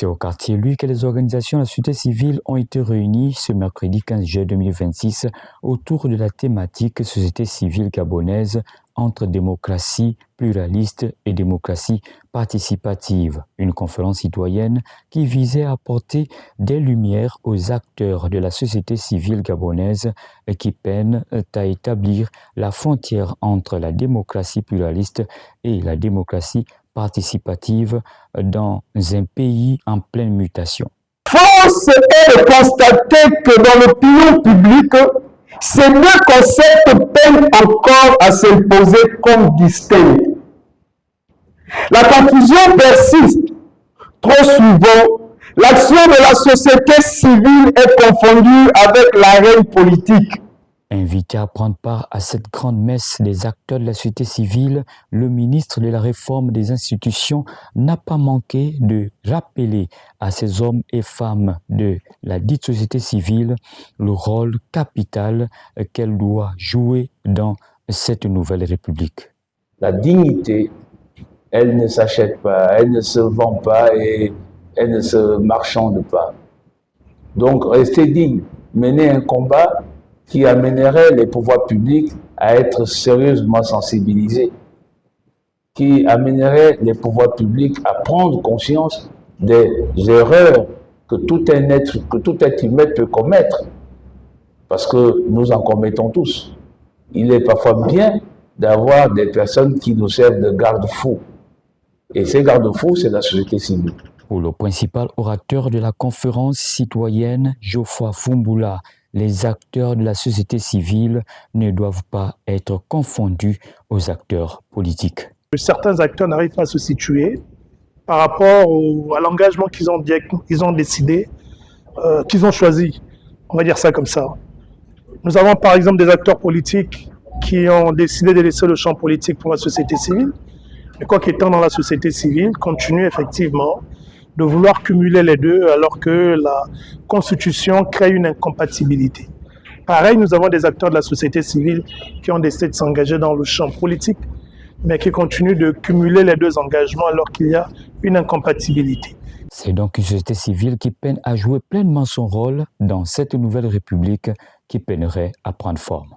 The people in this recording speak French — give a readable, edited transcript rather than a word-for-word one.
C'est au quartier Lui que les organisations de la société civile ont été réunies ce mercredi 15 juillet 2026 autour de la thématique société civile gabonaise entre démocratie pluraliste et démocratie participative, une conférence citoyenne qui visait à apporter des lumières aux acteurs de la société civile gabonaise qui peinent à établir la frontière entre la démocratie pluraliste et la démocratie participative dans un pays en pleine mutation. Force est de constater que dans l'opinion publique, ces deux concepts peinent encore à s'imposer comme distincts. La confusion persiste. Trop souvent, l'action de la société civile est confondue avec l'arène politique. Invité à prendre part à cette grande messe des acteurs de la société civile, le ministre de la Réforme des institutions n'a pas manqué de rappeler à ces hommes et femmes de la dite société civile le rôle capital qu'elle doit jouer dans cette nouvelle République. La dignité, elle ne s'achète pas, elle ne se vend pas et elle ne se marchande pas. Donc, restez digne, menez un combat qui amènerait les pouvoirs publics à être sérieusement sensibilisés, qui amènerait les pouvoirs publics à prendre conscience des erreurs que tout être humain peut commettre, parce que nous en commettons tous. Il est parfois bien d'avoir des personnes qui nous servent de garde-fous. Et ces garde-fous, c'est la société civile. Pour le principal orateur de la conférence citoyenne, Geoffroy Fumboula, les acteurs de la société civile ne doivent pas être confondus aux acteurs politiques. Certains acteurs n'arrivent pas à se situer par rapport à l'engagement qu'ils ont décidé, qu'ils ont choisi. On va dire ça comme ça. Nous avons par exemple des acteurs politiques qui ont décidé de laisser le champ politique pour la société civile, mais quoi qu'étant dans la société civile, continuent effectivement de vouloir cumuler les deux alors que la Constitution crée une incompatibilité. Pareil, nous avons des acteurs de la société civile qui ont décidé de s'engager dans le champ politique, mais qui continuent de cumuler les deux engagements alors qu'il y a une incompatibilité. C'est donc une société civile qui peine à jouer pleinement son rôle dans cette nouvelle République qui peinerait à prendre forme.